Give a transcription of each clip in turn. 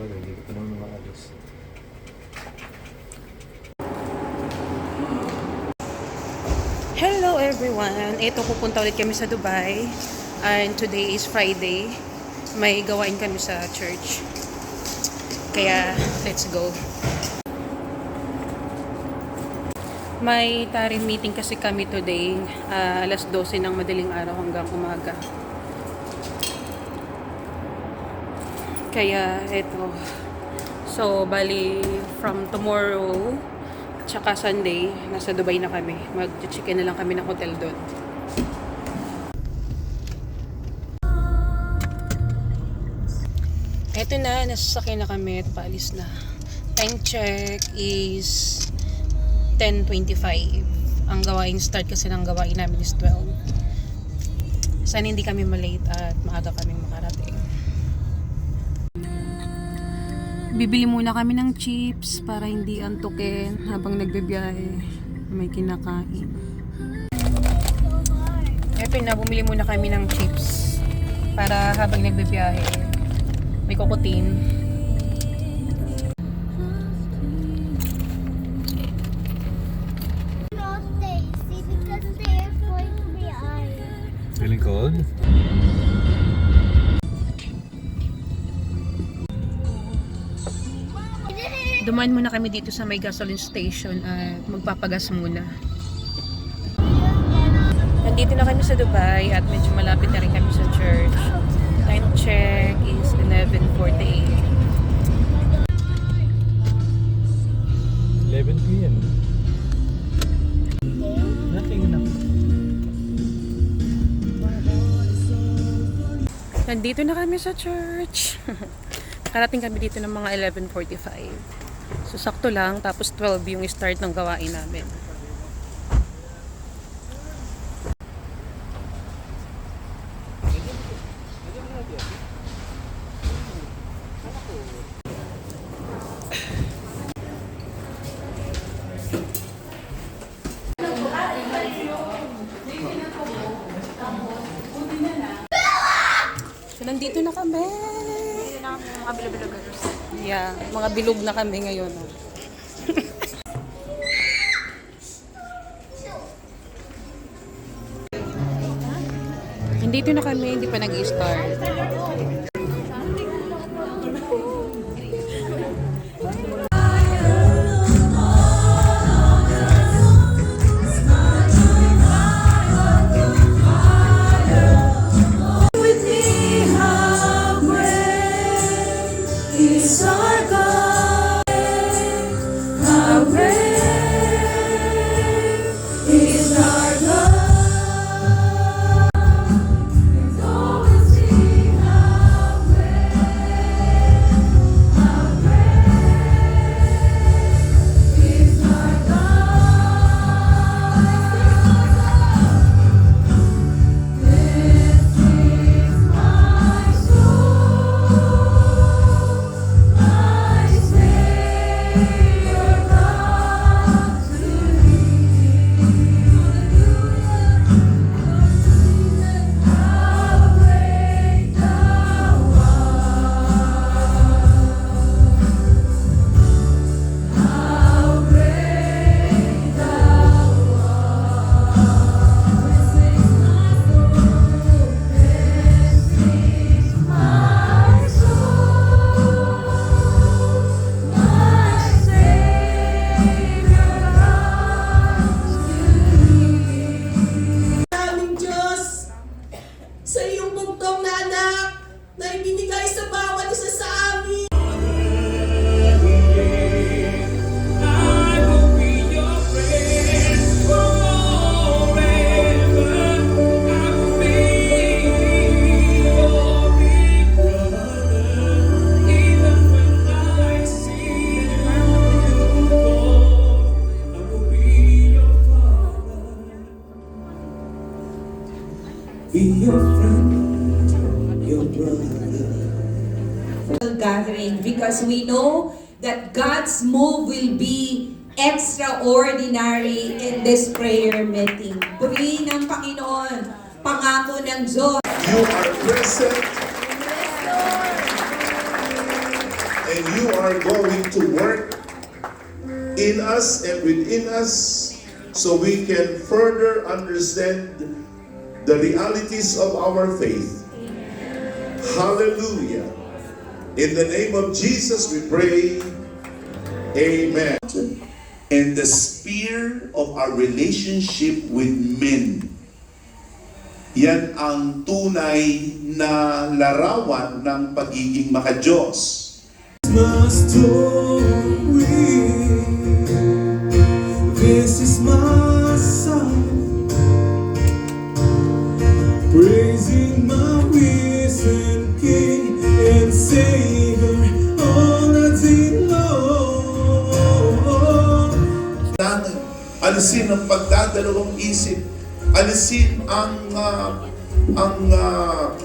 Sorry, hindi ko pa naman makaalis. Hello everyone! Ito, pupunta ulit kami sa Dubai. And today is Friday. May gawain kami sa church. Kaya, let's go. May tarim meeting kasi kami today. Alas 12 ng madaling araw hanggang umaga. Kaya, eto. So, bali, from tomorrow, tsaka Sunday, nasa Dubai na kami. Mag-check-in na lang kami ng hotel doon. Eto na, nasasakyan na kami at paalis na. Time check is 10:25. Ang gawain start kasi ng gawain namin is 12. Sana hindi kami malate at maaga kaming makarating. Bibili muna kami ng chips para hindi antukin habang nagbibiyahe. May kinakain. Eto na, bumili muna kami ng chips para habang nagbibiyahe may kukutin. Feeling cold? Dumaan muna kami dito sa may gasoline station at magpapagas muna. Nandito na kami sa Dubai at medyo malapit na rin kami sa church. Time check is 11:48. 11 p.m. Nothing enough. Nandito na kami sa church. Karating kami dito ng mga 11:45. So, sakto lang. Tapos 12 yung start ng gawain namin. So, nandito na kami. Mga bilog-bilog. Yeah, mga bilog na kami ngayon. Nandito na kami, hindi pa nag-i-start. Be your friend, your brother. Gathering because we know that God's move will be extraordinary in this prayer meeting. Purihin ng Panginoon, pangako ng Diyos. You are present. are going to work in us and within us so we can further understand the realities of our faith. Hallelujah. In the name of Jesus we pray. Amen. And the sphere of our relationship with men. Yan ang tunay na larawan ng pagiging makadiyos. My story. This is my song, praising my risen King and Savior all the day long. Alisin ang pagdadalawang isip, alisin ang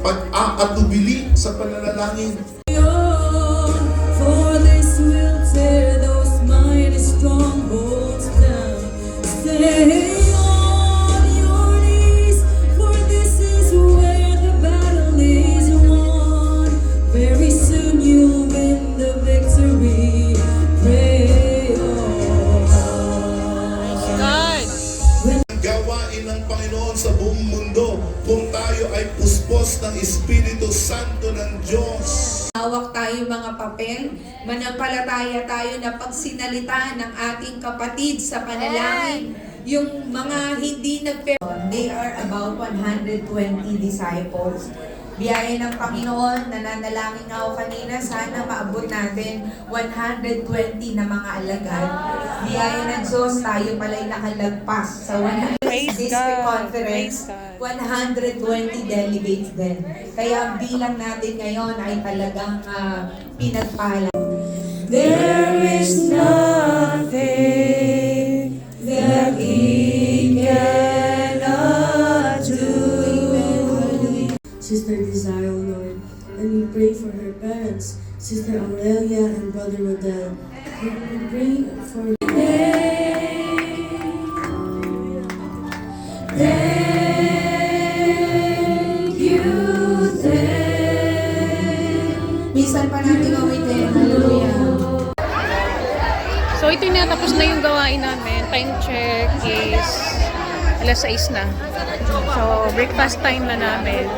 pag-aatubili sa pananalangin. For this will tear those mighty strongholds down. Stay on your knees, for this is where the battle is won. Very soon you'll win the victory. Pray on. God! Gawain ng Panginoon sa buong mundo kung tayo ay puspos ng Espiritu Santo ng Diyos. Hawak tayo mga papel, manampalataya tayo na pag sinalita ng ating kapatid sa panalangin, yung mga hindi they are about 120 disciples. Biyaya ng Panginoon, nananalangin ako kanina, sana maabot natin 120 na mga alagad. Biyaya ng Diyos, tayo pala'y nakalagpas sa 100 Praise district God. conference, Praise 120 delegates din. Kaya ang bilang natin ngayon ay talagang pinagpala. There is nothing that He cannot do. Sister Desire, O Lord, and we pray for her parents, Sister Aurelia and Brother Rodel. We pray for Thank you, Minsan pa natin awitin. Hallelujah. So ito yung natapos na yung gawain namin. Time check is alas 6 na. So breakfast time na namin.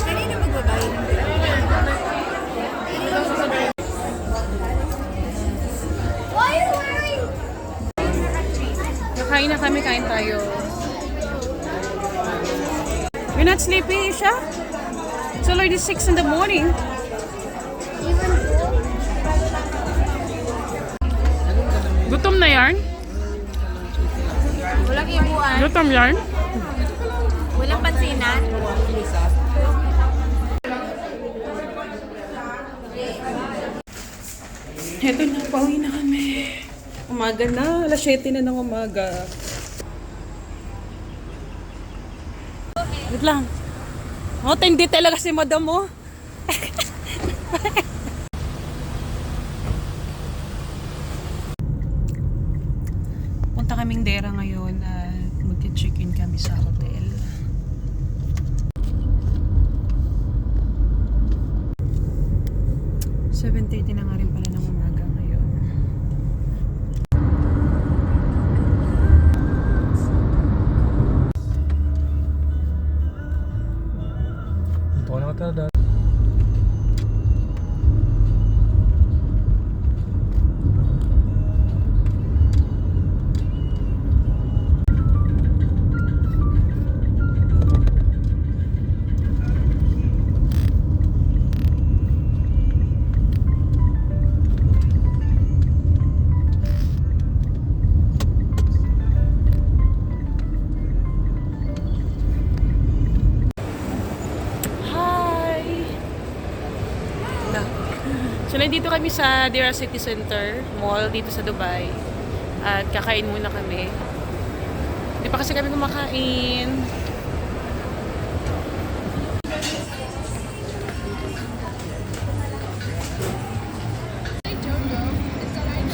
Kanina magbabayad. Nakain na kami, kain tayo. You're not sleepy, Isha? It's already 6 in the morning. Gutom na yarn? Walang ibuan. Gutom yarn? Walang pansinan. Heto na, pauwi na kami. Umaga na, alas 7 na ng umaga. Wait lang. Oh, hindi talaga si madam mo. Punta kaming Dera ngayon at mag-check-in kami sa hotel. $7:30 na nga rin pala ng umaga ngayon. Ito na ka talaga. So, nandito kami sa Dera City Center Mall dito sa Dubai. At kakain muna kami. Hindi pa kasi kami kumakain.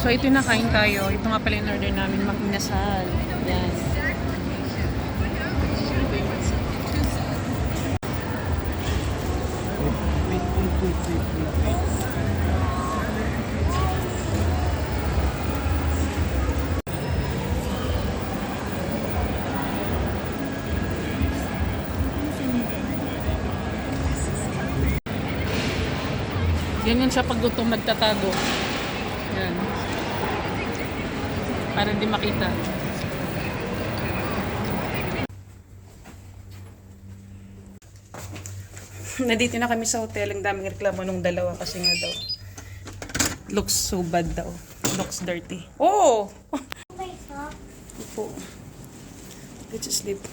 So, ito na kain tayo. Ito nga pala yung order namin, makinasal. Yan. Ganyan siya pag gutom nagtatago. Yan. Para hindi makita. Nandito na kami sa hotel. Ang daming reklamo nung dalawa kasi nga daw. Looks so bad daw. Looks dirty. Oh! Opo. Let's just sleep.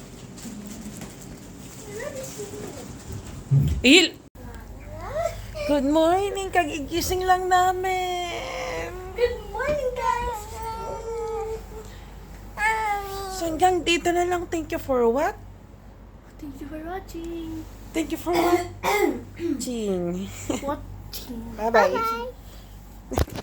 Il! Good morning! Kagigising lang namin! Good morning, guys! So hanggang dito na lang. Thank you for what? Thank you for watching. Thank you for watching. Watching. Bye-bye.